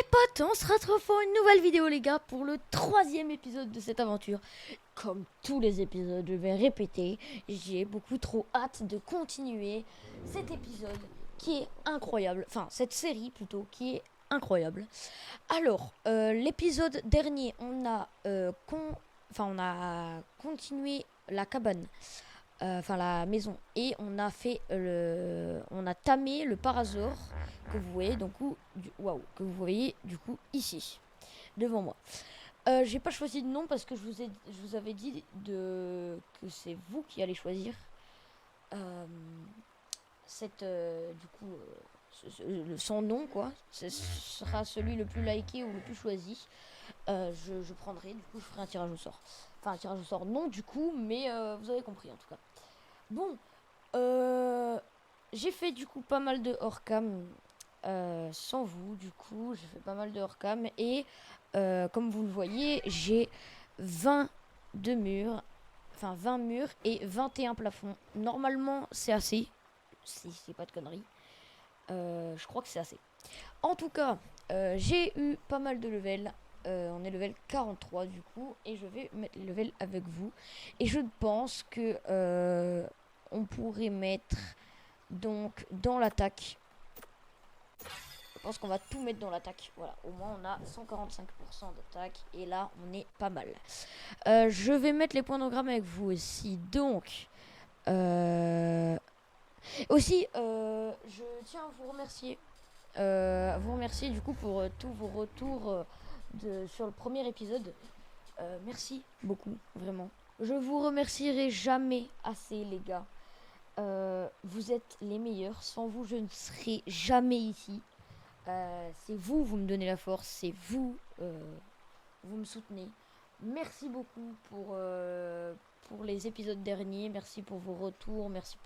Potes, on se retrouve pour une nouvelle vidéo les gars, pour le 3e épisode de cette aventure. Comme tous les épisodes, je vais répéter, j'ai beaucoup trop hâte de continuer cet épisode qui est incroyable, enfin cette série plutôt, qui est incroyable. Alors, l'épisode dernier, on a continué la cabane, enfin la maison, et on a tamé le parasaure que vous voyez que vous voyez du coup ici devant moi. J'ai pas choisi de nom parce que je vous avais dit que c'est vous qui allez choisir cette du coup son nom quoi. Ce sera celui le plus liké ou le plus choisi. Je prendrai, du coup je ferai un tirage au sort. Enfin un tirage au sort non du coup, mais vous avez compris en tout cas. Bon, j'ai fait du coup pas mal de hors-cam sans vous, du coup, j'ai fait pas mal de hors-cam et comme vous le voyez, j'ai 22 murs, enfin 20 murs et 21 plafonds. Normalement, c'est assez, si c'est pas de conneries. Je crois que c'est assez. En tout cas, j'ai eu pas mal de levels. On est level 43 du coup, et je vais mettre les levels avec vous. Et je pense que on pourrait mettre donc dans l'attaque. Je pense qu'on va tout mettre dans l'attaque. Voilà, au moins on a 145% d'attaque. Et là, on est pas mal. Je vais mettre les points d'engramme avec vous aussi. Donc, aussi, je tiens à vous remercier. Du coup pour tous vos retours sur le premier épisode. Merci beaucoup, vraiment. Je vous remercierai jamais assez, les gars. Vous êtes les meilleurs. Sans vous, je ne serais jamais ici. C'est vous, vous me donnez la force. C'est vous, vous me soutenez. Merci beaucoup pour les épisodes derniers. Merci pour vos retours. Merci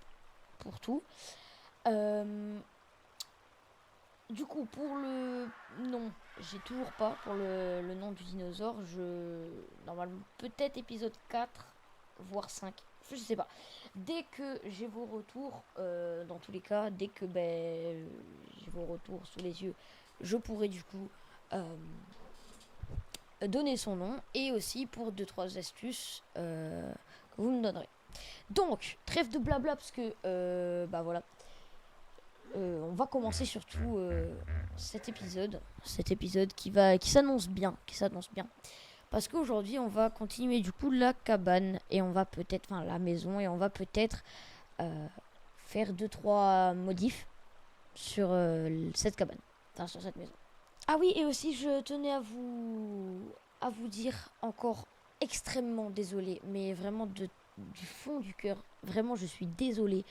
pour tout. Du coup, pour le nom, j'ai toujours pas pour le nom du dinosaure. Normalement, peut-être épisode 4, voire 5. Je sais pas. Dès que j'ai vos retours, dans tous les cas, dès que j'ai vos retours sous les yeux, je pourrai du coup donner son nom. Et aussi pour 2-3 astuces que vous me donnerez. Donc, trêve de blabla parce que, voilà. On va commencer surtout cet épisode qui s'annonce bien, parce qu'aujourd'hui on va continuer du coup la cabane et on va peut-être, enfin la maison, et on va peut-être faire 2-3 modifs sur cette cabane, enfin sur cette maison. Ah oui, et aussi je tenais à vous dire encore extrêmement désolé, mais vraiment du fond du cœur, vraiment je suis désolée.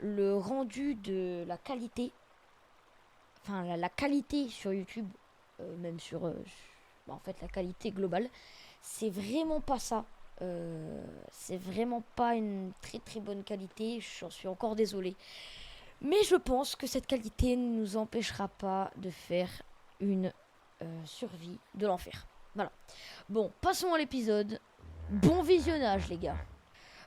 Le rendu de la qualité, enfin la qualité sur YouTube, même sur, en fait la qualité globale, c'est vraiment pas ça. C'est vraiment pas une très très bonne qualité, j'en suis encore désolée. Mais je pense que cette qualité ne nous empêchera pas de faire une survie de l'enfer. Voilà. Bon, passons à l'épisode. Bon visionnage les gars.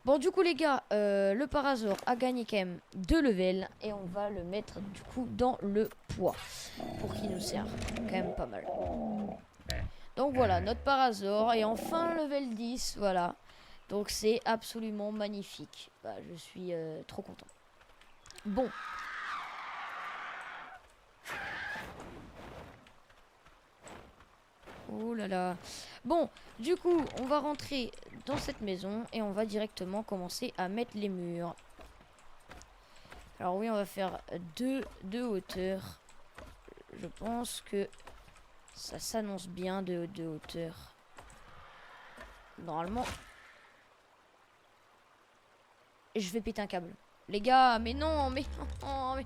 Bon, du coup, les gars, le parasaure a gagné quand même 2 levels. Et on va le mettre, du coup, dans le poids. Pour qu'il nous serve quand même pas mal. Donc voilà, notre parasaure est enfin level 10. Voilà. Donc c'est absolument magnifique. Bah, je suis trop content. Bon. Oh là là. Bon, du coup, on va rentrer dans cette maison. Et on va directement commencer à mettre les murs. Alors oui, on va faire deux hauteurs. Je pense que ça s'annonce bien de hauteur. Normalement. Et je vais péter un câble. Les gars, mais non, mais... Oh, mais...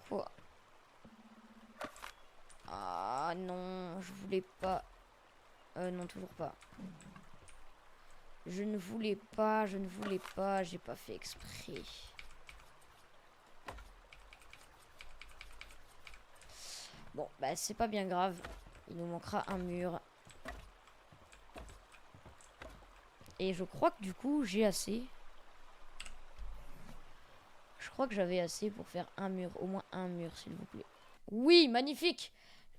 Pourquoi? Ah non, je voulais pas... non, toujours pas. Je ne voulais pas, j'ai pas fait exprès. Bon, bah c'est pas bien grave. Il nous manquera un mur. Et je crois que du coup, j'ai assez. Je crois que j'avais assez pour faire un mur. Au moins un mur, s'il vous plaît. Oui, magnifique.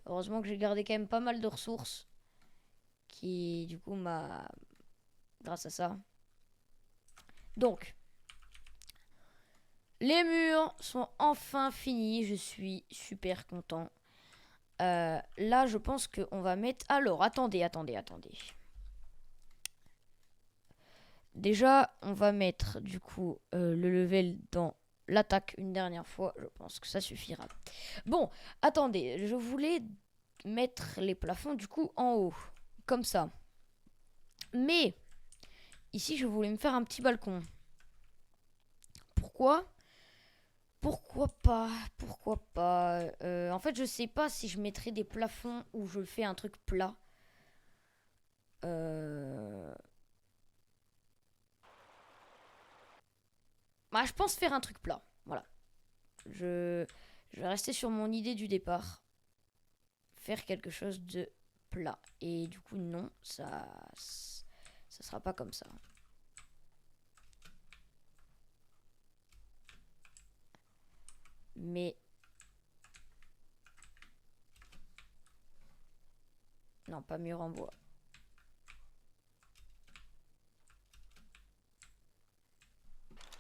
Heureusement que j'ai gardé quand même pas mal de ressources. Qui, du coup, m'a... Grâce à ça. Donc. Les murs sont enfin finis. Je suis super content. Là, je pense qu'on va mettre... Alors, attendez. Déjà, on va mettre, du coup, le level dans l'attaque une dernière fois. Je pense que ça suffira. Bon, attendez. Je voulais mettre les plafonds, du coup, en haut. Comme ça. Mais, ici, je voulais me faire un petit balcon. Pourquoi ? Pourquoi pas? En fait, je sais pas si je mettrai des plafonds ou je fais un truc plat. Euh... Bah, je pense faire un truc plat. Voilà. Je... je vais rester sur mon idée du départ. Faire quelque chose de plat. Et du coup, non, ça sera pas comme ça. Mais... Non, pas mur en bois.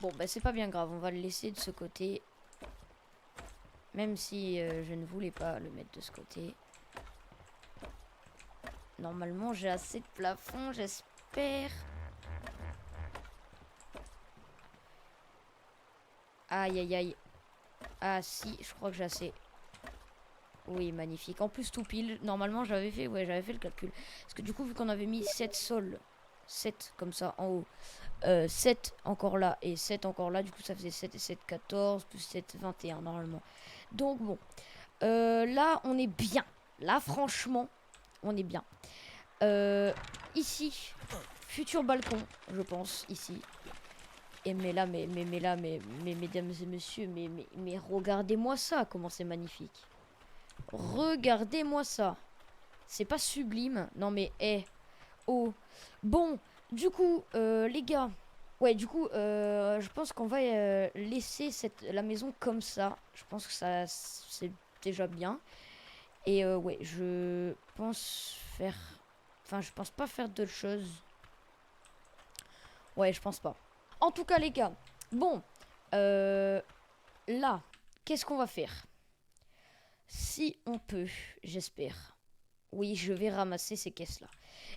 Bon, bah c'est pas bien grave, on va le laisser de ce côté. Même si je ne voulais pas le mettre de ce côté. Normalement, j'ai assez de plafond, j'espère. Aïe, aïe, aïe. Ah si, je crois que j'ai assez. Oui, magnifique. En plus, tout pile. Normalement, j'avais fait le calcul. Parce que du coup, vu qu'on avait mis 7 sols, 7 comme ça en haut, 7 encore là et 7 encore là, du coup, ça faisait 7 et 7, 14, plus 7, 21 normalement. Donc bon, là, on est bien. Là, franchement, on est bien. Ici, futur balcon, je pense, ici. Et mais là, mais mesdames et messieurs, mais regardez-moi ça, comment c'est magnifique. Regardez-moi ça. C'est pas sublime. Non mais, oh. Bon, du coup, les gars. Ouais, du coup, je pense qu'on va laisser la maison comme ça. Je pense que ça, c'est déjà bien. Et ouais, je pense faire... Enfin, je pense pas faire d'autres choses. Ouais, je pense pas. En tout cas, les gars, bon, là, qu'est-ce qu'on va faire? Si on peut, j'espère. Oui, je vais ramasser ces caisses-là.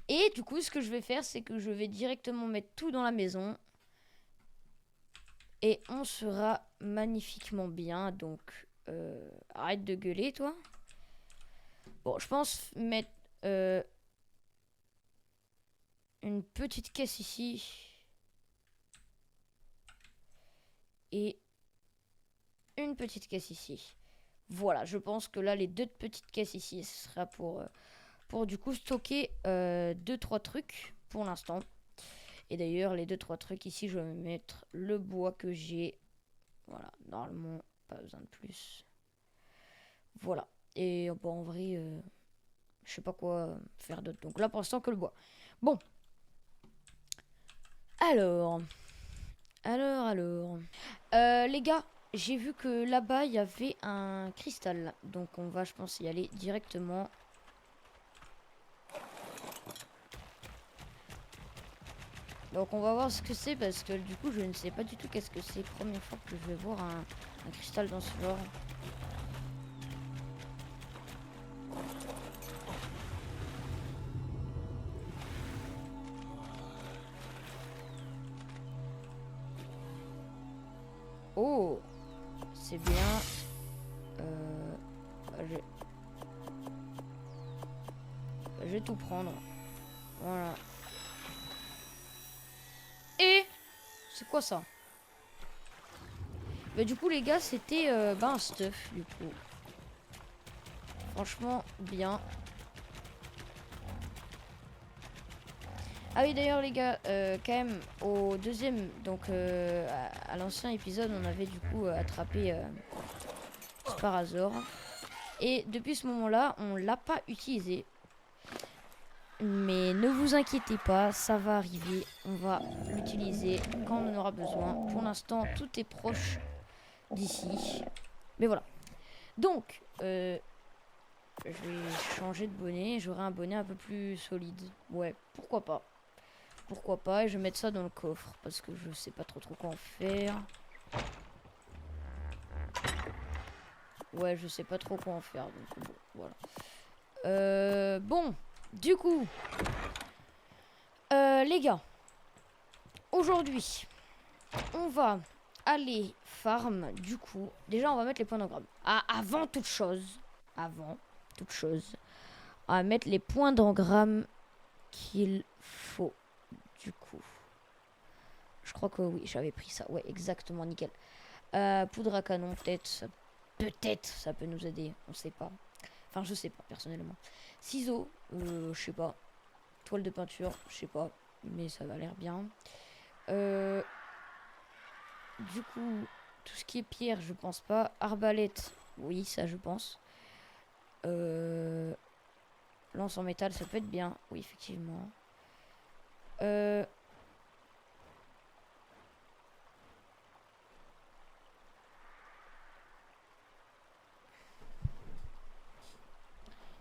Et du coup, ce que je vais faire, c'est que je vais directement mettre tout dans la maison. Et on sera magnifiquement bien. Donc, arrête de gueuler, toi. Bon, je pense mettre une petite caisse ici. Et une petite caisse ici. Voilà, je pense que là, les deux petites caisses ici, ce sera pour du coup stocker 2-3 trucs pour l'instant. Et d'ailleurs, les 2-3 trucs ici, je vais mettre le bois que j'ai. Voilà, normalement, pas besoin de plus. Voilà. Et bon, en vrai, je sais pas quoi faire d'autre. Donc là, pour l'instant, que le bois. Bon. Alors. Les gars, j'ai vu que là-bas, il y avait un cristal. Donc on va, je pense, y aller directement. Donc on va voir ce que c'est parce que du coup, je ne sais pas du tout qu'est-ce que c'est. Première fois que je vais voir un cristal dans ce genre. Oh, c'est bien. Je vais tout prendre. Voilà. Et c'est quoi ça? Bah du coup les gars, c'était un stuff du coup. Franchement bien. Ah oui d'ailleurs les gars, quand même au deuxième, donc à l'ancien épisode, on avait du coup attrapé Sparazor. Et depuis ce moment-là, on l'a pas utilisé. Mais ne vous inquiétez pas, ça va arriver. On va l'utiliser quand on en aura besoin. Pour l'instant, tout est proche d'ici. Mais voilà. Donc, je vais changer de bonnet. J'aurai un bonnet un peu plus solide. Ouais, pourquoi pas. Pourquoi pas. Et je vais mettre ça dans le coffre. Parce que je sais pas trop quoi en faire. Ouais, je sais pas trop quoi en faire. Donc, bon, voilà. Bon, du coup. Les gars. Aujourd'hui, on va aller farm. Du coup, déjà, on va mettre les points d'engramme. Ah, avant toute chose, on va mettre les points d'engramme qu'il faut. Du coup, je crois que oui, j'avais pris ça. Ouais, exactement, nickel. Poudre à canon, peut-être, ça peut nous aider. On sait pas. Enfin, je sais pas, personnellement. Ciseaux, je sais pas. Toile de peinture, je sais pas. Mais ça va l'air bien. Du coup, tout ce qui est pierre, je pense pas. Arbalète, oui, ça je pense. Lance en métal, ça peut être bien. Oui, effectivement. Il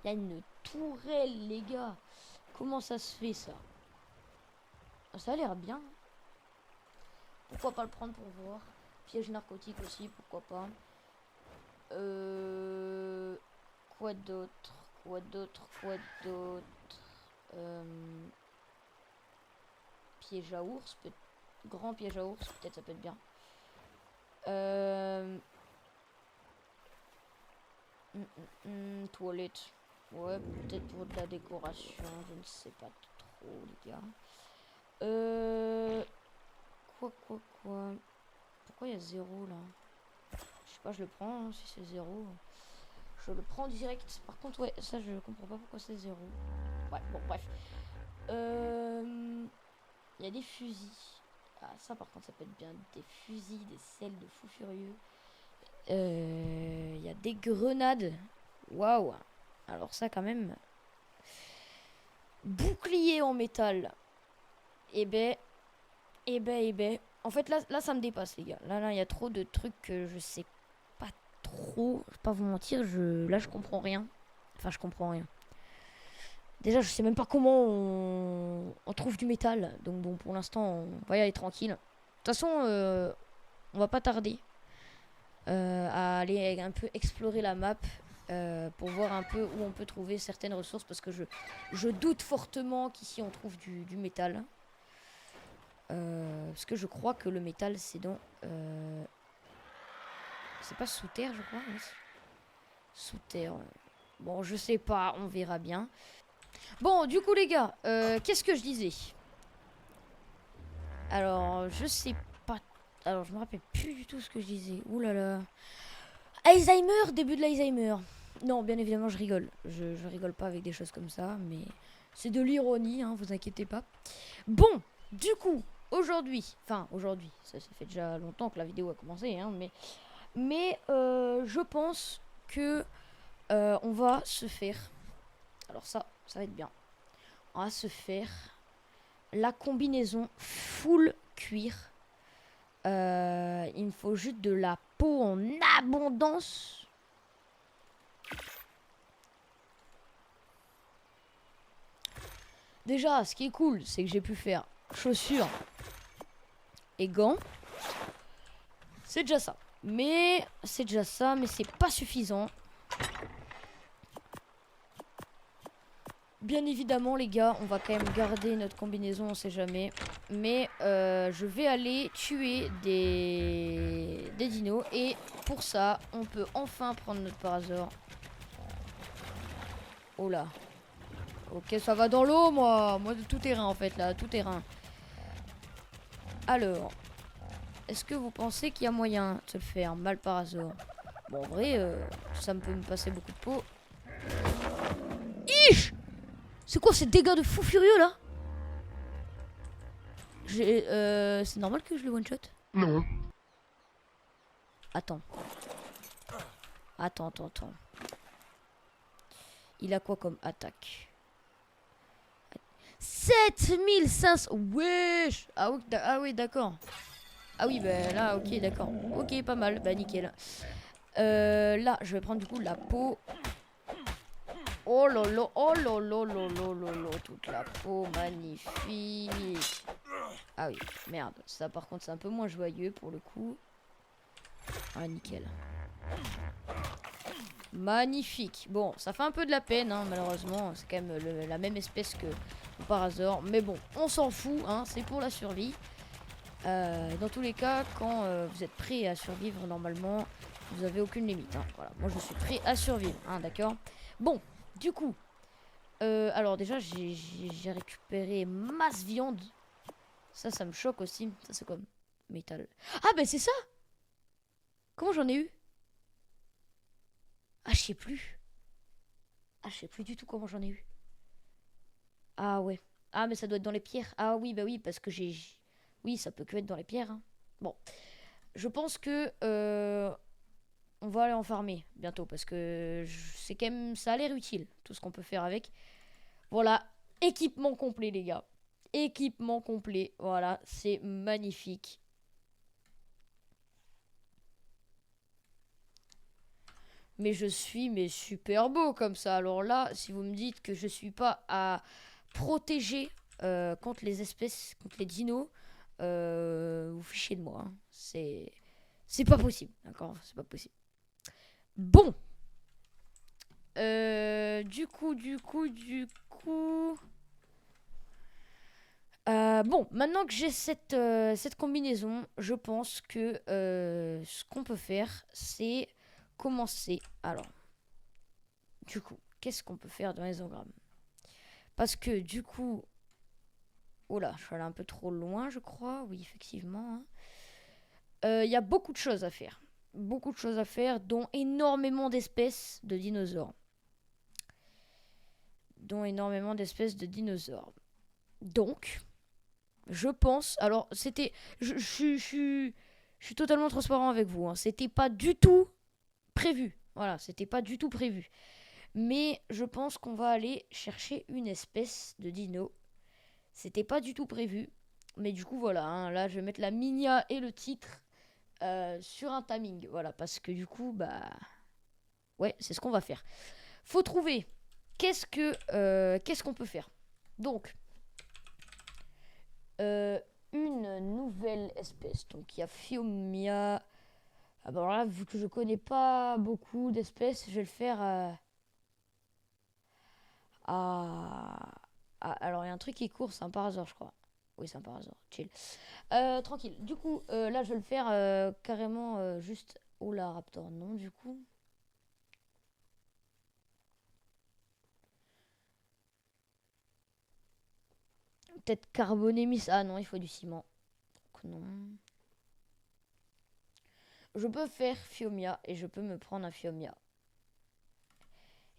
y a une tourelle, les gars. Comment ça se fait, ça? Ça a l'air bien. Pourquoi pas le prendre pour voir? Piège narcotique aussi, pourquoi pas. Quoi d'autre? Piège à ours, grand piège à ours, peut-être ça peut être bien. Toilette. Ouais, peut-être pour de la décoration, je ne sais pas trop, les gars. Quoi Pourquoi il y a 0 là? Je sais pas, je le prends, hein, si c'est 0. Je le prends direct. Par contre, ouais, ça je comprends pas pourquoi c'est 0. Ouais, bon, bref. Il y a des fusils. Ah, ça par contre, ça peut être bien. Des fusils, des selles de fous furieux. Il y a des grenades. Waouh. Alors ça quand même. Bouclier en métal. Eh ben. En fait, là, ça me dépasse, les gars. Là, il y a trop de trucs que je sais pas trop. Je vais pas vous mentir, là, je comprends rien. Enfin, je comprends rien. Déjà, je sais même pas comment on trouve du métal. Donc, bon, pour l'instant, on va y aller tranquille. De toute façon, on va pas tarder à aller un peu explorer la map. Pour voir un peu où on peut trouver certaines ressources. Parce que je doute fortement qu'ici, on trouve du métal. Parce que je crois que le métal c'est dans c'est pas sous terre, je crois, oui. Sous terre. Bon, je sais pas, on verra bien. Bon, du coup les gars, qu'est-ce que je disais? Alors, je sais pas. Alors, je me rappelle plus du tout ce que je disais. Ouh là là. Alzheimer, début de l'Alzheimer. Non, bien évidemment, je rigole. Je rigole pas avec des choses comme ça, mais c'est de l'ironie, hein, vous inquiétez pas. Bon, du coup, aujourd'hui, ça fait déjà longtemps que la vidéo a commencé, hein, mais je pense que on va se faire, alors ça va être bien, on va se faire la combinaison full cuir. Il me faut juste de la peau en abondance. Déjà, ce qui est cool, c'est que j'ai pu faire chaussures et gants. C'est déjà ça. Mais c'est pas suffisant. Bien évidemment, les gars, on va quand même garder notre combinaison, on sait jamais. Mais je vais aller tuer des dinos. Et pour ça, on peut enfin prendre notre parasaur. Oh là. Ok, ça va dans l'eau, moi de tout terrain en fait, là, tout terrain. Alors, est-ce que vous pensez qu'il y a moyen de se le faire mal par hasard? Bon, en vrai, ça me peut me passer beaucoup de peau. Ich! C'est quoi ces dégâts de fou furieux là? C'est normal que je le one shot? Non. Attends. Il a quoi comme attaque? 7500. Wesh. Ah oui, d'accord. Ah oui, bah là, ok, d'accord. Ok, pas mal. Bah nickel. Là, je vais prendre du coup la peau. Oh lolo, oh lolo, lolo, lolo, toute la peau, magnifique. Ah oui, merde. Ça, par contre, c'est un peu moins joyeux pour le coup. Ah, nickel. Magnifique. Bon, ça fait un peu de la peine, hein, malheureusement. C'est quand même la même espèce que le Parasaur. Mais bon, on s'en fout, hein, c'est pour la survie. Dans tous les cas, quand vous êtes prêt à survivre, normalement, vous avez aucune limite. Hein. Voilà, moi je suis prêt à survivre, hein, d'accord. Bon, du coup, alors déjà, j'ai récupéré masse viande. Ça me choque aussi. Ça, c'est comme métal. Ah, ben c'est ça! Comment j'en ai eu? Ah, je sais plus. Ah, je sais plus du tout comment j'en ai eu. Ah, ouais. Ah, mais ça doit être dans les pierres. Ah, oui, bah oui, parce que j'ai. Oui, ça peut que être dans les pierres. Hein. Bon. Je pense que. On va aller en farmer bientôt parce que c'est quand même. Ça a l'air utile, tout ce qu'on peut faire avec. Voilà. Équipement complet, les gars. Équipement complet. Voilà, c'est magnifique. Mais je suis mais super beau comme ça. Alors là, si vous me dites que je suis pas à protéger contre les espèces, contre les dinos, vous fichez de moi. Hein. C'est pas possible, d'accord? C'est pas possible. Bon. Du coup. Bon, maintenant que j'ai cette combinaison, je pense que ce qu'on peut faire, c'est commencer. Alors, du coup, qu'est-ce qu'on peut faire dans les engrammes? Parce que du coup... Oh là, je suis allé un peu trop loin, je crois. Oui, effectivement. Il y a beaucoup de choses à faire. Beaucoup de choses à faire, dont énormément d'espèces de dinosaures. Donc, je pense... Alors, c'était... Je suis totalement transparent avec vous. Hein. C'était pas du tout prévu. Voilà, c'était pas du tout prévu. Mais je pense qu'on va aller chercher une espèce de dino. C'était pas du tout prévu. Mais du coup, voilà. Hein, là, je vais mettre la minia et le titre sur un timing. Voilà, parce que du coup, bah... Ouais, c'est ce qu'on va faire. Faut trouver qu'est-ce qu'on peut faire. Donc, une nouvelle espèce. Donc, il y a Phiomia. Ah bah alors là, vu que je connais pas beaucoup d'espèces, je vais le faire à... Alors, il y a un truc qui court, c'est un parasaure, je crois. Oui, c'est un parasaure. Chill. Tranquille. Du coup, là, je vais le faire carrément juste... Oh là, Raptor, non, du coup. Peut-être carbonémis. Ah non, il faut du ciment. Donc, non. Je peux faire Phiomia et je peux me prendre un Phiomia.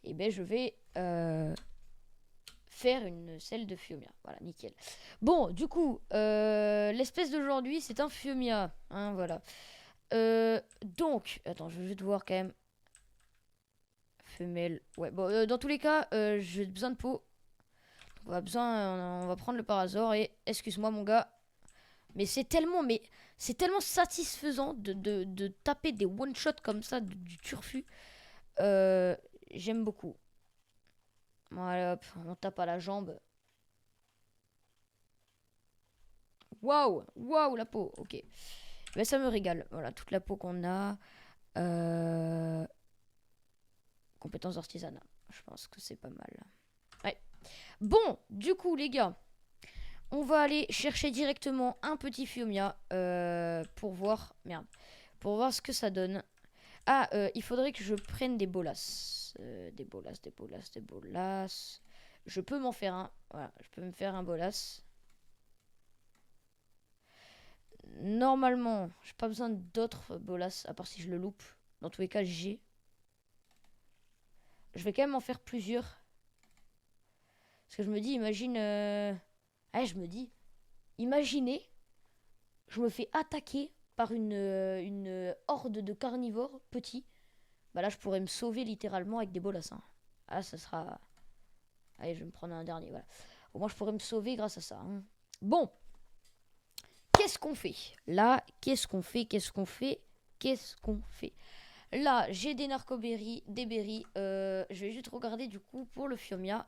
Et ben, je vais faire une selle de Phiomia. Voilà, nickel. Bon, du coup, l'espèce d'aujourd'hui, c'est un Phiomia. Hein, voilà. Donc, attends, je vais devoir quand même... Femelle. Ouais, bon, dans tous les cas, j'ai besoin de peau. On va prendre le parasaure et... Excuse-moi, mon gars. Mais c'est tellement satisfaisant de taper des one-shots comme ça, du turfu. J'aime beaucoup. Voilà, hop, on tape à la jambe. Waouh, waouh, la peau, ok. Ben, ça me régale. Voilà, toute la peau qu'on a. Compétences artisanales. Je pense que c'est pas mal. Ouais. Bon, du coup, les gars, on va aller chercher directement un petit Phiomia pour voir. Merde. Pour voir ce que ça donne. Ah, il faudrait que je prenne des bolas. Des bolas. Je peux m'en faire un. Voilà, je peux me faire un bolas. Normalement, j'ai pas besoin d'autres bolas, à part si je le loupe. Dans tous les cas, j'ai. Je vais quand même en faire plusieurs. Parce que je me dis, imagine... je me dis, imaginez, je me fais attaquer par une horde de carnivores petits. Bah là, je pourrais me sauver littéralement avec des bolas. Hein. Ah, ça sera... Allez, je vais me prendre un dernier, voilà. Au moins, je pourrais me sauver grâce à ça. Hein. Bon. Qu'est-ce qu'on fait? Là, qu'est-ce qu'on fait? Là, j'ai des narcoberries, des berries. Je vais juste regarder du coup pour le Phiomia.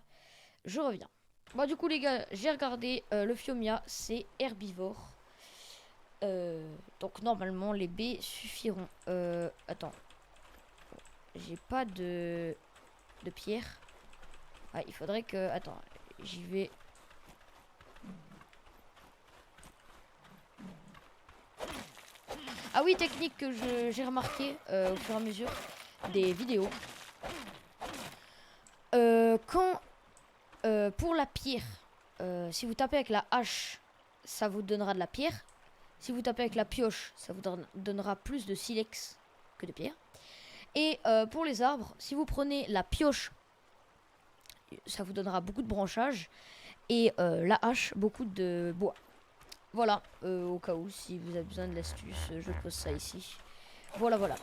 Je reviens. Bon, du coup, les gars, j'ai regardé. Le Phiomia, c'est herbivore. Donc, normalement, les baies suffiront. Attends. J'ai pas de pierre. Ah, il faudrait que... Attends, j'y vais. Ah oui, technique que j'ai remarqué au fur et à mesure des vidéos. Quand pour la pierre, si vous tapez avec la hache, ça vous donnera de la pierre. Si vous tapez avec la pioche, ça vous donnera plus de silex que de pierre. Et pour les arbres, si vous prenez la pioche, ça vous donnera beaucoup de branchages. Et la hache, beaucoup de bois. Voilà, au cas où, si vous avez besoin de l'astuce, je pose ça ici. Voilà, voilà.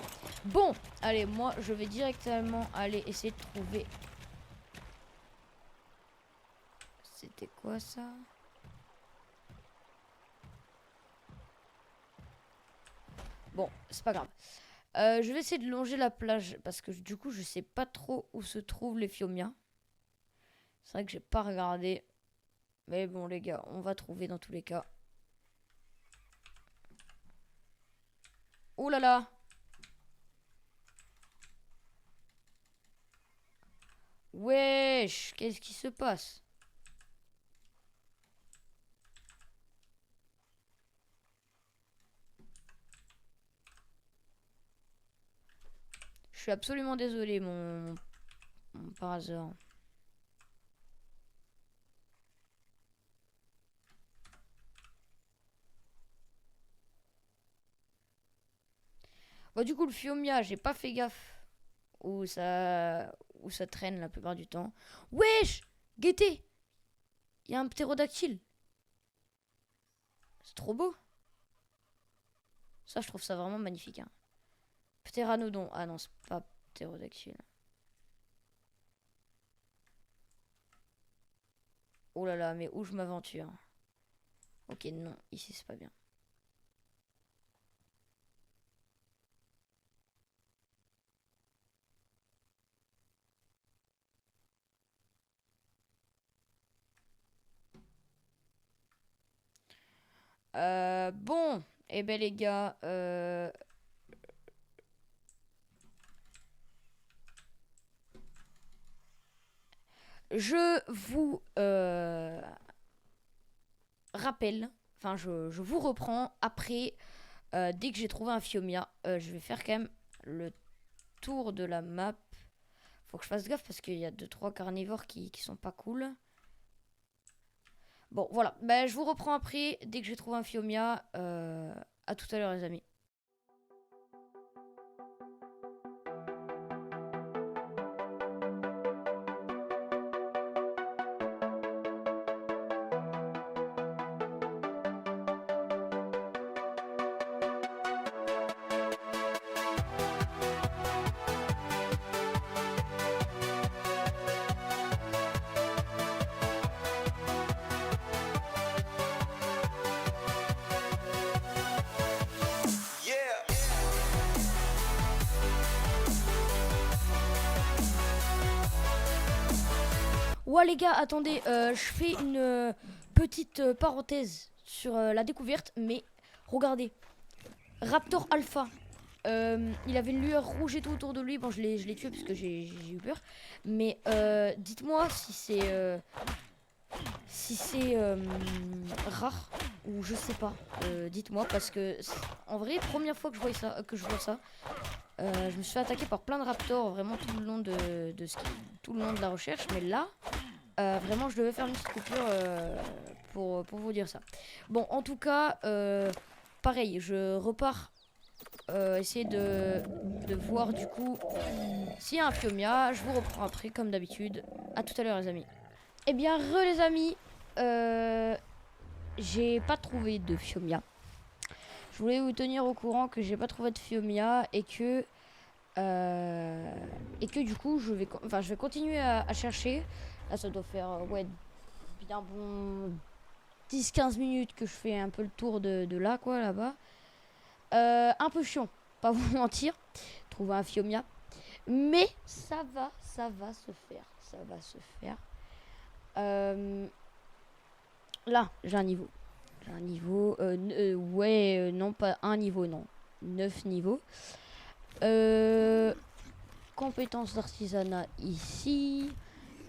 Bon, allez, moi, je vais directement aller essayer de trouver... C'était quoi, ça? Bon, c'est pas grave. Je vais essayer de longer la plage, parce que du coup, je sais pas trop où se trouvent les Phiomias. C'est vrai que j'ai pas regardé. Mais bon, les gars, on va trouver dans tous les cas. Oh là là! Wesh! Qu'est-ce qui se passe? Je suis absolument désolé, mon par hasard. Bon, du coup, le Phiomia, j'ai pas fait gaffe où ça traîne la plupart du temps. Wesh! Guettez! Il y a un ptérodactyle. C'est trop beau. Ça, je trouve ça vraiment magnifique. Hein. Ptéranodon. Ah non, c'est pas ptérodactyle. Oh là là, mais où je m'aventure? Ok, non, ici c'est pas bien. Bon, eh ben les gars, je vous rappelle, enfin je vous reprends après, dès que j'ai trouvé un Phiomia. Je vais faire quand même le tour de la map. Faut que je fasse gaffe parce qu'il y a 2-3 carnivores qui sont pas cool. Bon, voilà. Ben, je vous reprends après, dès que j'ai trouvé un Phiomia. À tout à l'heure, les amis. Ouais, les gars, attendez, je fais une petite parenthèse sur la découverte, mais regardez, Raptor Alpha. Il avait une lueur rouge et tout autour de lui. Bon, je l'ai tué parce que j'ai eu peur. Mais dites-moi si c'est rare ou je sais pas. Dites-moi parce que en vrai, première fois que je vois ça, je me suis fait attaquer par plein de raptors vraiment tout le long tout le long de la recherche. Mais là, vraiment, je devais faire une petite coupure pour vous dire ça. Bon, en tout cas, pareil, je repars essayer de voir du coup s'il y a un Phiomia. Je vous reprends après, comme d'habitude. À tout à l'heure, les amis. Eh bien, les amis, j'ai pas trouvé de Phiomia. Je voulais vous tenir au courant que j'ai pas trouvé de Phiomia et que du coup, je vais continuer à chercher. Là, ça doit faire ouais, bien bon 10-15 minutes que je fais un peu le tour de là, quoi, là-bas. Un peu chiant. Pas vous mentir. Trouver un Fiomia. Mais ça va se faire. Ça va se faire. Là, j'ai un niveau. J'ai un niveau. Ouais, non, pas un niveau, non. 9 niveaux. Compétences d'artisanat ici.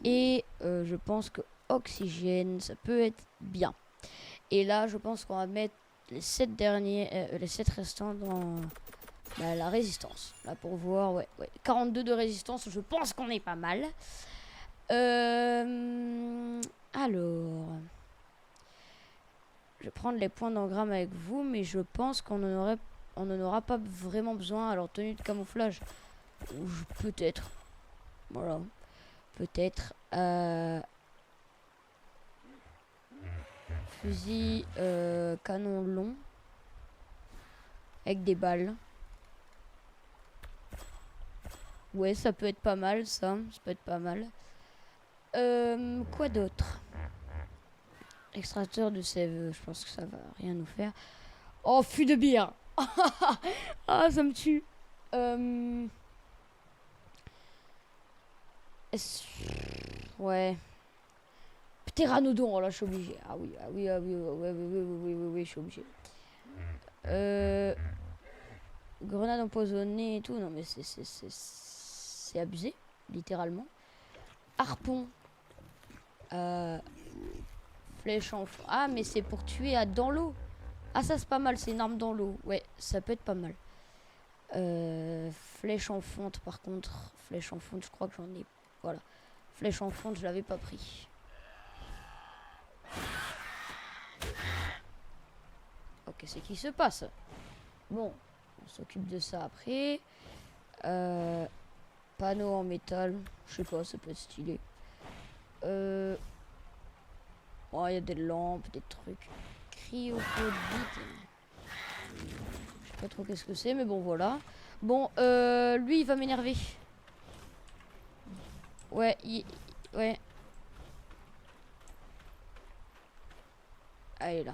Et je pense que oxygène, ça peut être bien. Et là, je pense qu'on va mettre les 7 derniers, les 7 restants dans la résistance. Là, pour voir, ouais. 42 de résistance, je pense qu'on est pas mal. Alors... Je vais prendre les points d'engramme avec vous, mais je pense qu'on n'en aura pas vraiment besoin. Alors, tenue de camouflage, peut-être. Voilà. Peut-être. Fusil canon long. Avec des balles. Ouais, ça peut être pas mal, ça. Ça peut être pas mal. Quoi d'autre? Extracteur de sève, je pense que ça va rien nous faire. Oh, fût de bière. Ah, ça me tue. Ouais. Pteranodon, oh là, je suis obligé. Ah oui, oui, je suis obligé. Grenade empoisonnée et tout, non mais c'est abusé, littéralement. Harpon. Flèche en fond. Ah, mais c'est pour tuer dans l'eau. Ah, ça c'est pas mal, c'est une arme dans l'eau. Ouais, ça peut être pas mal. Flèche en fonte, par contre. Flèche en fonte, je crois que j'en ai. Voilà. Flèche en fonte, je l'avais pas pris. Ok, c'est qui se passe. Bon, on s'occupe de ça après. Panneau en métal. Je sais pas, ça peut être stylé. Oh, il y a des lampes, des trucs. Cryopodite. Je sais pas trop qu'est-ce que c'est, mais bon, voilà. Bon, lui, il va m'énerver. Ouais, ouais. Allez, là.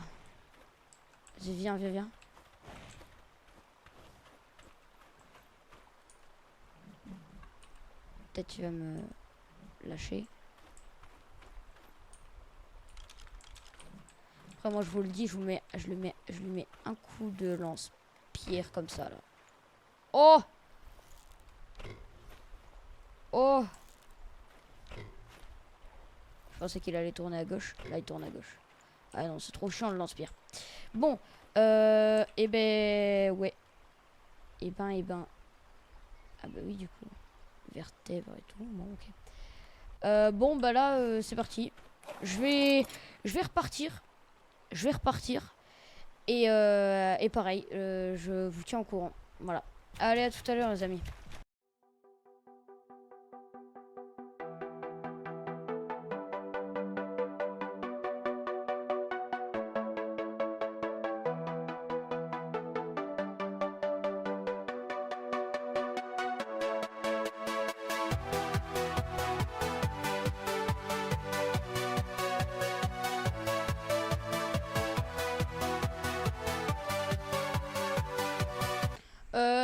Viens. Peut-être tu vas me lâcher. Après, moi, je vous le dis, je lui mets un coup de lance-pierre comme ça, là. Oh! Oh! Je pensais qu'il allait tourner à gauche. Là, il tourne à gauche. Ah non, c'est trop chiant le lance-pierre. Bon, et ben, ouais. Et ben. Ah bah oui, du coup. Vertèbre et tout. Bon, ok. Bon, bah là, c'est parti. Je vais repartir. Et pareil, je vous tiens au courant. Voilà. Allez, à tout à l'heure, les amis.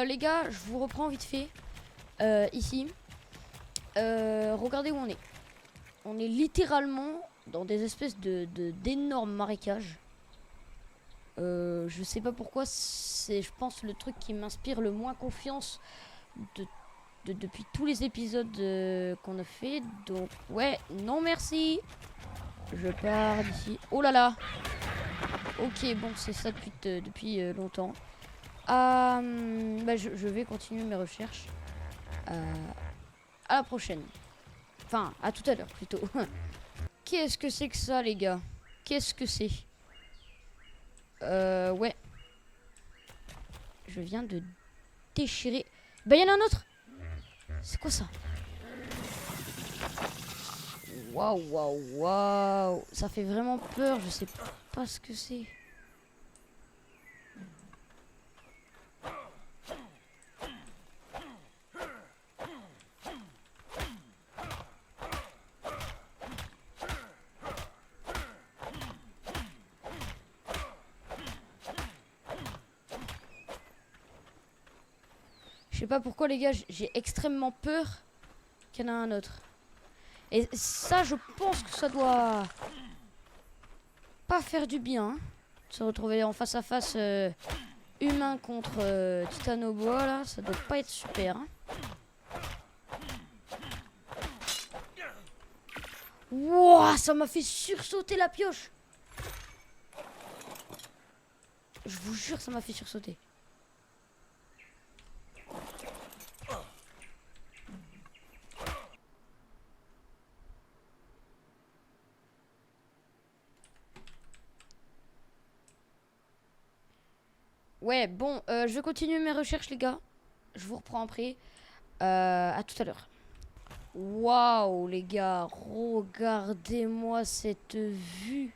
Les gars, je vous reprends vite fait. Ici. Regardez où on est. On est littéralement dans des espèces d'énormes marécages. Je sais pas pourquoi, c'est, je pense, le truc qui m'inspire le moins confiance depuis tous les épisodes qu'on a fait. Donc, ouais, non merci. Je pars d'ici. Oh là là. Ok, bon, c'est ça depuis longtemps. Bah, je vais continuer mes recherches. À la prochaine. Enfin, à tout à l'heure plutôt. Qu'est-ce que c'est que ça, les gars? Qu'est-ce que c'est? Ouais. Je viens de déchirer. Bah, il y en a un autre. C'est quoi ça? Waouh. Ça fait vraiment peur. Je sais pas ce que c'est. Je sais pas pourquoi les gars, j'ai extrêmement peur qu'il y en a un autre. Et ça, je pense que ça doit pas faire du bien. Hein, de se retrouver en face à face humain contre Titanoboa là, ça doit pas être super. Hein. Wouah, ça m'a fait sursauter la pioche. Je vous jure, ça m'a fait sursauter. Ouais, bon, je vais continuer mes recherches, les gars. Je vous reprends après. À tout à l'heure. Waouh, les gars, regardez-moi cette vue.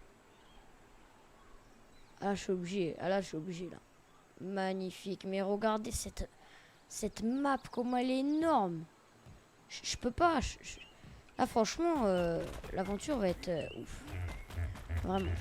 Ah, je suis obligé. Ah là, je suis obligé, là. Magnifique. Mais regardez cette map, comment elle est énorme. Je peux pas. Là, franchement, l'aventure va être ouf. Vraiment.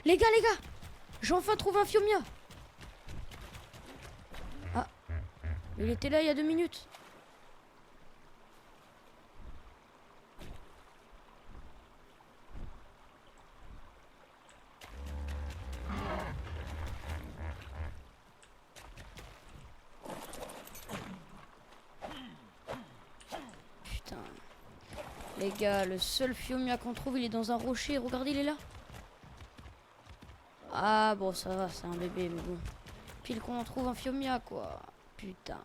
Les gars, j'ai enfin trouvé un Fiomia. Ah, il était là il y a 2 minutes. Putain. Les gars, le seul Fiomia qu'on trouve, il est dans un rocher. Regardez, il est là. Ah bon, ça va, c'est un bébé, mais bon. Pile qu'on en trouve un Fiomia, quoi. Putain.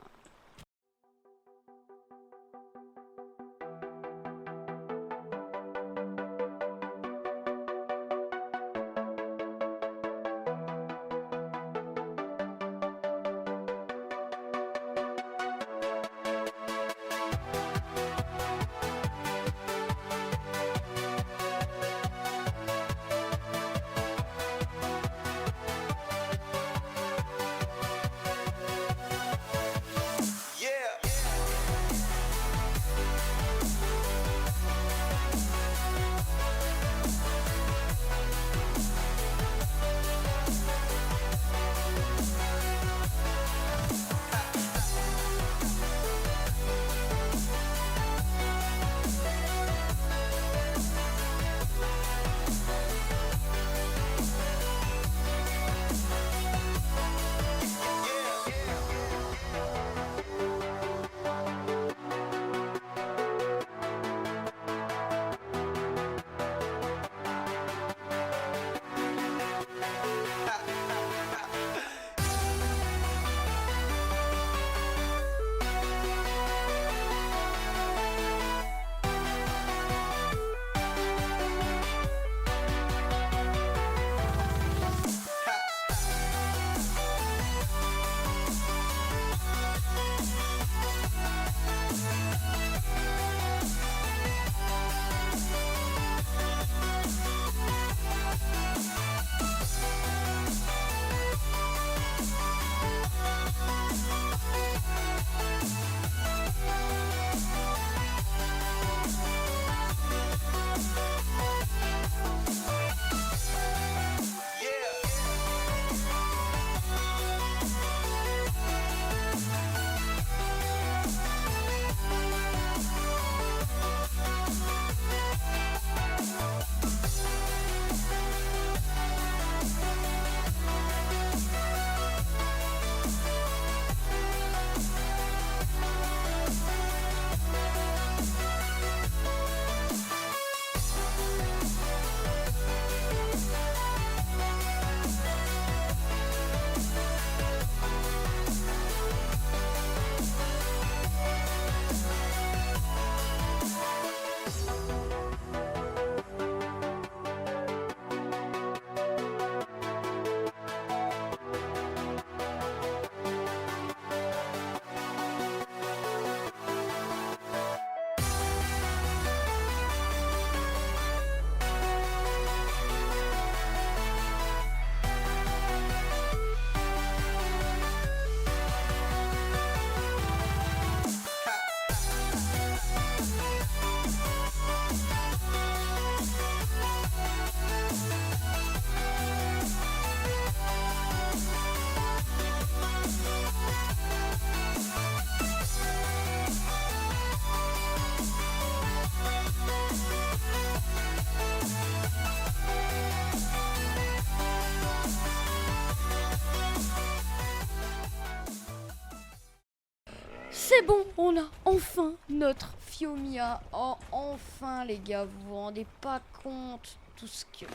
C'est bon, on a enfin notre Fiomia. Oh, enfin les gars, vous vous rendez pas compte tout ce que...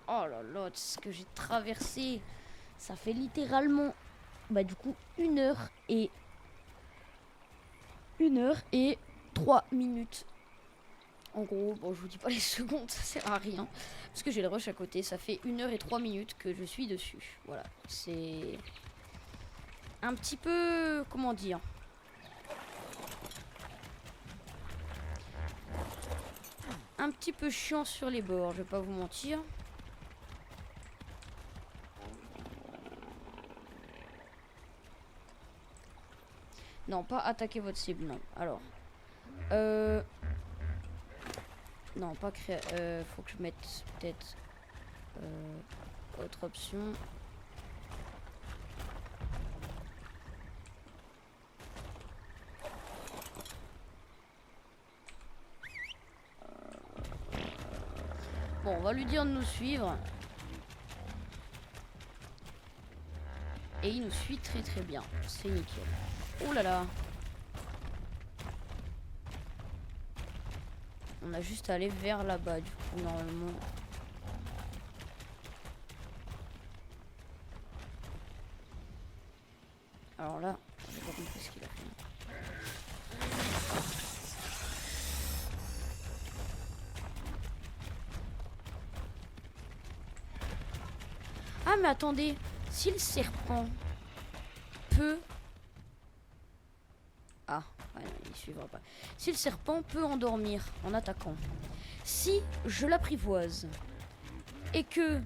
Oh là là, tout ce que j'ai traversé. Ça fait littéralement, bah du coup, 1h et 3 minutes. En gros, bon, je vous dis pas les secondes, ça sert à rien. Parce que j'ai le rush à côté, ça fait 1h et 3 minutes que je suis dessus. Voilà, c'est un petit peu, comment dire, un petit peu chiant sur les bords, je vais pas vous mentir. Non, pas attaquer votre cible, non. Alors, non, pas créer. Faut que je mette peut-être autre option. Bon, on va lui dire de nous suivre. Et il nous suit très très bien. C'est nickel. Oh là là. On a juste à aller vers là-bas du coup normalement. Alors là, j'ai pas compris ce qu'il a fait. Ah mais attendez, si le serpent peut... Ah, ouais, non, il suivra pas. Si le serpent peut endormir en attaquant, si je l'apprivoise et que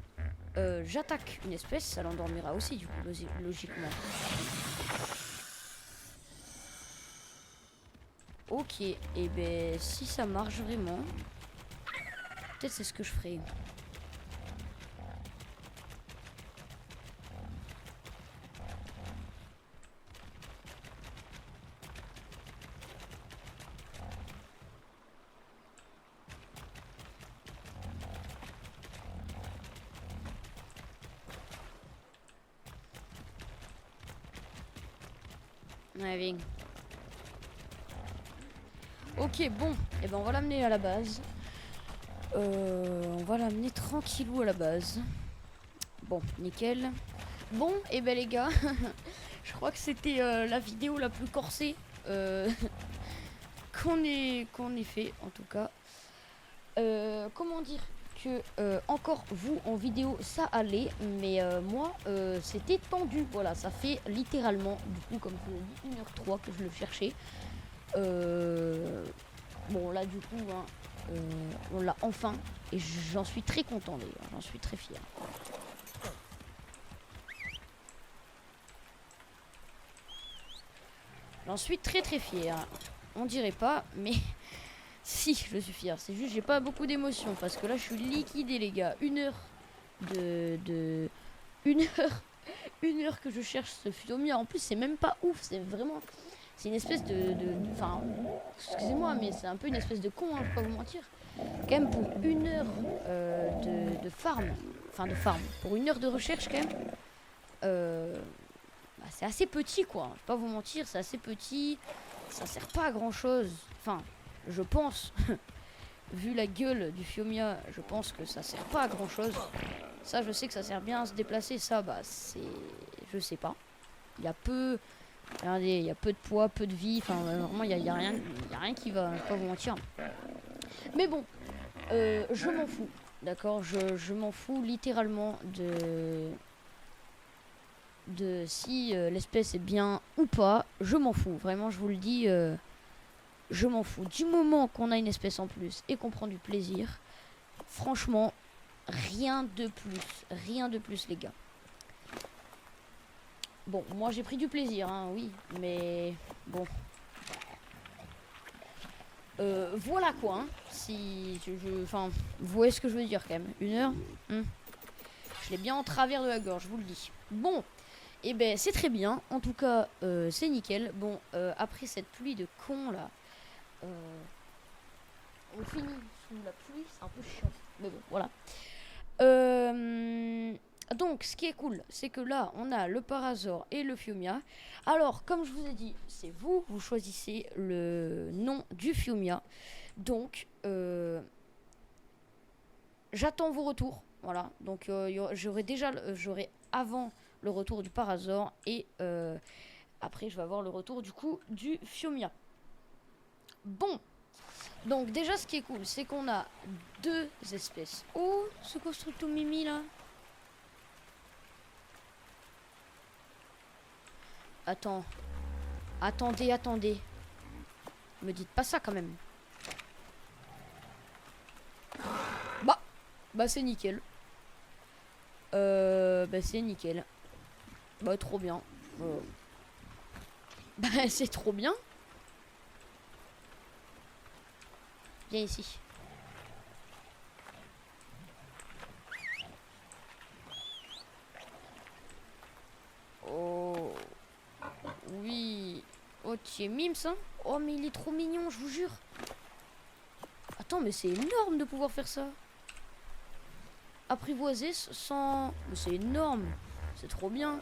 j'attaque une espèce, ça l'endormira aussi du coup, logiquement. Ok, et ben si ça marche vraiment, peut-être c'est ce que je ferai. Ouais, viens. Ok, bon, et ben on va l'amener à la base. On va l'amener tranquillou à la base. Bon, nickel. Bon, et ben les gars, je crois que c'était la vidéo la plus corsée qu'on ait fait, en tout cas. Comment dire que encore vous en vidéo ça allait, mais moi c'était tendu. Voilà, ça fait littéralement, du coup, comme je l'ai dit, 1h03 que je le cherchais. Bon, là, du coup, hein, on l'a enfin, et j'en suis très content d'ailleurs, j'en suis très fier. J'en suis très très fier. On dirait pas, mais si, je suis fier. C'est juste, j'ai pas beaucoup d'émotions parce que là, je suis liquidé, les gars. 1 heure de 1 heure, 1 heure que je cherche ce Fiomia. En plus, c'est même pas ouf. C'est vraiment, c'est une espèce enfin, excusez-moi, mais c'est un peu une espèce de con. Hein, je vais pas vous mentir. Quand même pour 1 heure de farm, enfin de farm, pour 1 heure de recherche quand même. Bah, c'est assez petit quoi, je vais pas vous mentir, c'est assez petit, ça sert pas à grand chose, enfin je pense, vu la gueule du Fiomia, je pense que ça sert pas à grand chose. Ça je sais que ça sert bien à se déplacer, ça bah c'est, je sais pas, il y a peu, regardez, il y a peu de poids, peu de vie, enfin vraiment il y a rien qui va, je vais pas vous mentir. Mais bon, je m'en fous, d'accord, je m'en fous littéralement de si l'espèce est bien ou pas, je m'en fous. Vraiment, je vous le dis, je m'en fous. Du moment qu'on a une espèce en plus et qu'on prend du plaisir, franchement, rien de plus, les gars. Bon, moi j'ai pris du plaisir, hein, oui, mais bon. Voilà quoi, hein. Si enfin, vous voyez ce que je veux dire quand même. 1 heure, je l'ai bien en travers de la gorge, je vous le dis. Bon. Et ben c'est très bien, en tout cas c'est nickel. Bon, après cette pluie de con là, on finit sous la pluie, c'est un peu chiant. Mais bon, voilà. Donc, ce qui est cool, c'est que là, on a le Parasaur et le Fiumia. Alors, comme je vous ai dit, c'est vous, vous choisissez le nom du Fiumia. Donc, j'attends vos retours. Voilà, donc j'aurai avant le retour du Parasaur et après, je vais avoir le retour du coup du Fiumia. Bon, donc déjà, ce qui est cool, c'est qu'on a deux espèces. Oh, ce constructo mimi là. Attends. Attendez. Me dites pas ça quand même. Bah c'est nickel. Bah c'est nickel. Bah trop bien. Bah c'est trop bien. Viens ici. Oh. Oui. Oh, tu es mimes, hein. Oh, mais il est trop mignon, je vous jure. Attends, mais c'est énorme de pouvoir faire ça. Apprivoiser sans... Mais c'est énorme. C'est trop bien.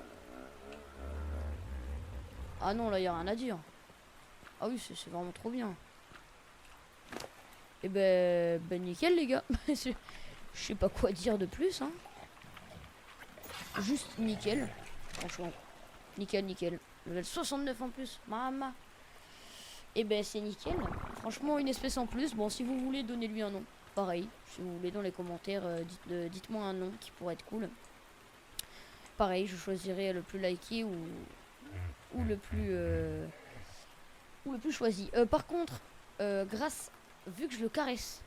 Ah non, là, il n'y a rien à dire. Ah oui, c'est vraiment trop bien. Et ben nickel, les gars. Je sais pas quoi dire de plus, hein. Juste nickel. Franchement. Nickel. Level 69 en plus. Mama. Et ben c'est nickel. Franchement, une espèce en plus. Bon, si vous voulez, donnez-lui un nom. Pareil. Si vous voulez, dans les commentaires, dites-moi un nom qui pourrait être cool. Pareil, je choisirai le plus liké ou le plus choisi. Par contre, vu que je le caresse,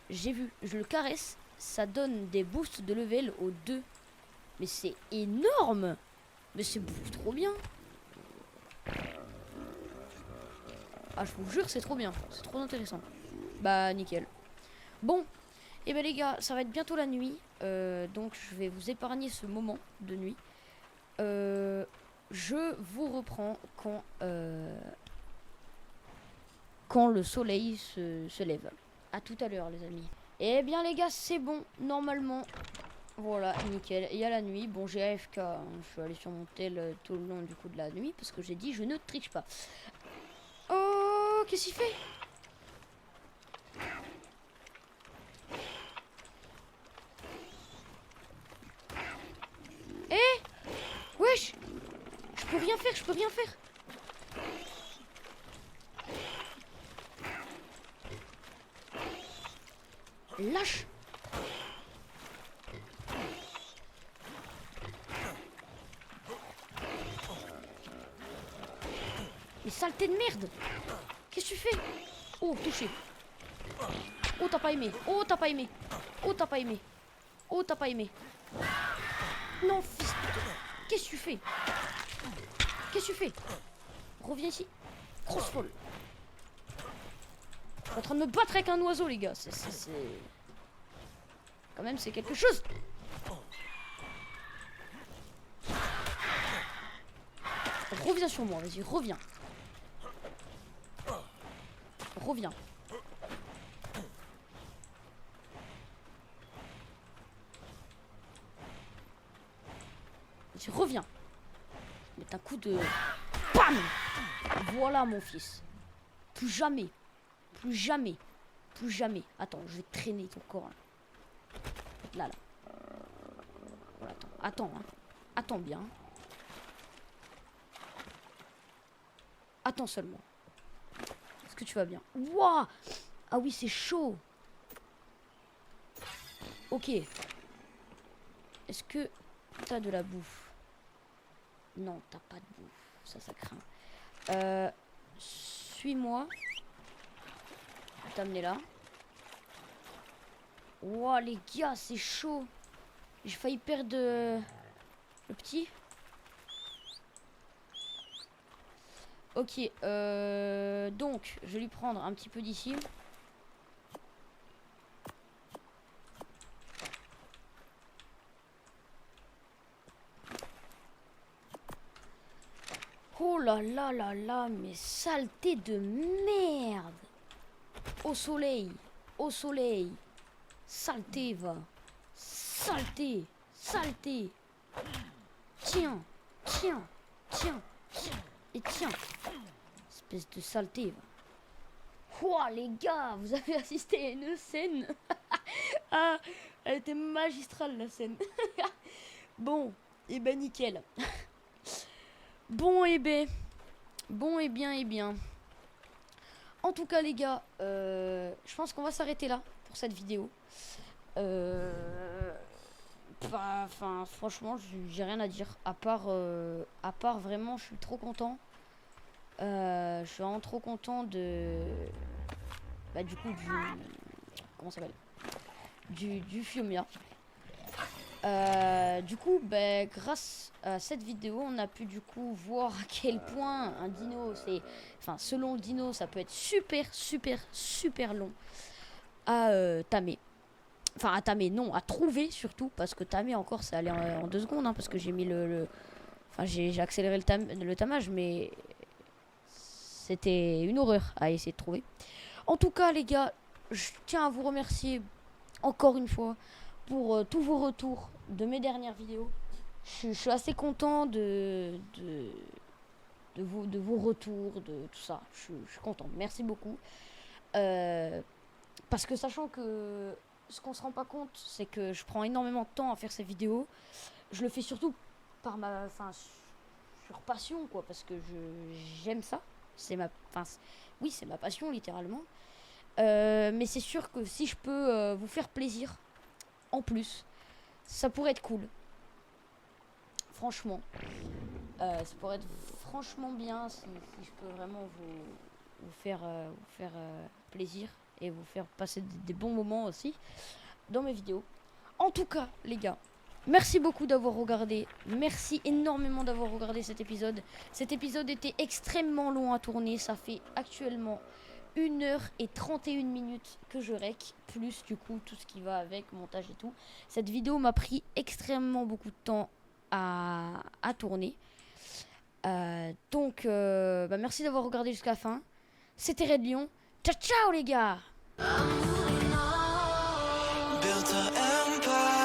je le caresse, ça donne des boosts de level aux deux. Mais c'est énorme. Mais c'est beaucoup trop bien. Ah, je vous jure, c'est trop bien. C'est trop intéressant. Bah, nickel. Bon. Et ben les gars, ça va être bientôt la nuit. Donc, je vais vous épargner ce moment de nuit. Je vous reprends quand le soleil se lève. À tout à l'heure, les amis. Et bien, les gars, c'est bon. Normalement... Voilà, nickel. Il y a la nuit. Bon, j'ai AFK. Hein. Je suis allé sur mon tel tout le long du coup de la nuit parce que j'ai dit je ne triche pas. Oh, qu'est-ce qu'il fait? Eh, wesh, je peux rien faire. Lâche. Mais saleté de merde. Qu'est-ce que tu fais? Oh, touché. Oh, t'as pas aimé. Non, fils de... Qu'est-ce que tu fais? Reviens ici. Grosse folle. Je suis en train de me battre avec un oiseau, les gars. C'est... Quand même, c'est quelque chose. Reviens sur moi, vas-y, reviens. Vas-y, reviens. Mettre un coup de... Bam. Voilà, mon fils. Plus jamais. Attends, je vais traîner ton corps. Là. Voilà, attends. Hein. Attends bien. Attends seulement. Est-ce que tu vas bien? Wouah. Ah oui, c'est chaud. Ok. Est-ce que t'as de la bouffe? Non, t'as pas de bouffe. Ça craint. Suis-moi. T'amener là. Wouah, les gars, c'est chaud. J'ai failli perdre le petit. Ok, donc je vais lui prendre un petit peu d'ici. Oh là là là là, mais saleté de merde. Au soleil. Saleté, va. Saleté. Tiens, tiens, tiens, et tiens. Espèce de saleté. Va. Ouah, les gars, vous avez assisté à une scène. Ah, elle était magistrale, la scène. Bon, et ben nickel. Bon, et ben. Bon, et bien. En tout cas, les gars, je pense qu'on va s'arrêter là pour cette vidéo. Enfin, franchement, j'ai rien à dire. À part vraiment, je suis trop content. Je suis vraiment trop content de... Bah, du coup, comment ça s'appelle, du Fiumia. Du coup, bah, grâce à cette vidéo, on a pu du coup voir à quel point un dino, c'est... Enfin, selon le dino, ça peut être super long à tamer. Enfin, à tamer, non, à trouver surtout. Parce que tamer encore, ça allait en 2 secondes. Hein, parce que j'ai mis Enfin, j'ai accéléré le tamage, mais... C'était une horreur à essayer de trouver. En tout cas, les gars, je tiens à vous remercier encore une fois pour tous vos retours de mes dernières vidéos. Je suis assez content de vos retours, de tout ça. Je suis content. Merci beaucoup. Parce que sachant que ce qu'on se rend pas compte, c'est que je prends énormément de temps à faire ces vidéos. Je le fais surtout par sur passion, quoi, parce que j'aime ça. C'est oui, c'est ma passion, littéralement. Mais c'est sûr que si je peux vous faire plaisir, en plus, ça pourrait être cool. Franchement. Ça pourrait être franchement bien si je peux vraiment vous faire plaisir et vous faire passer des bons moments aussi dans mes vidéos. En tout cas, les gars, merci beaucoup d'avoir regardé. Merci énormément d'avoir regardé cet épisode. Cet épisode était extrêmement long à tourner. Ça fait actuellement 1h31 que je rec. Plus du coup tout ce qui va avec, montage et tout. Cette vidéo m'a pris extrêmement beaucoup de temps à tourner. Donc merci d'avoir regardé jusqu'à la fin. C'était Red Lion. Ciao ciao les gars. Built an empire.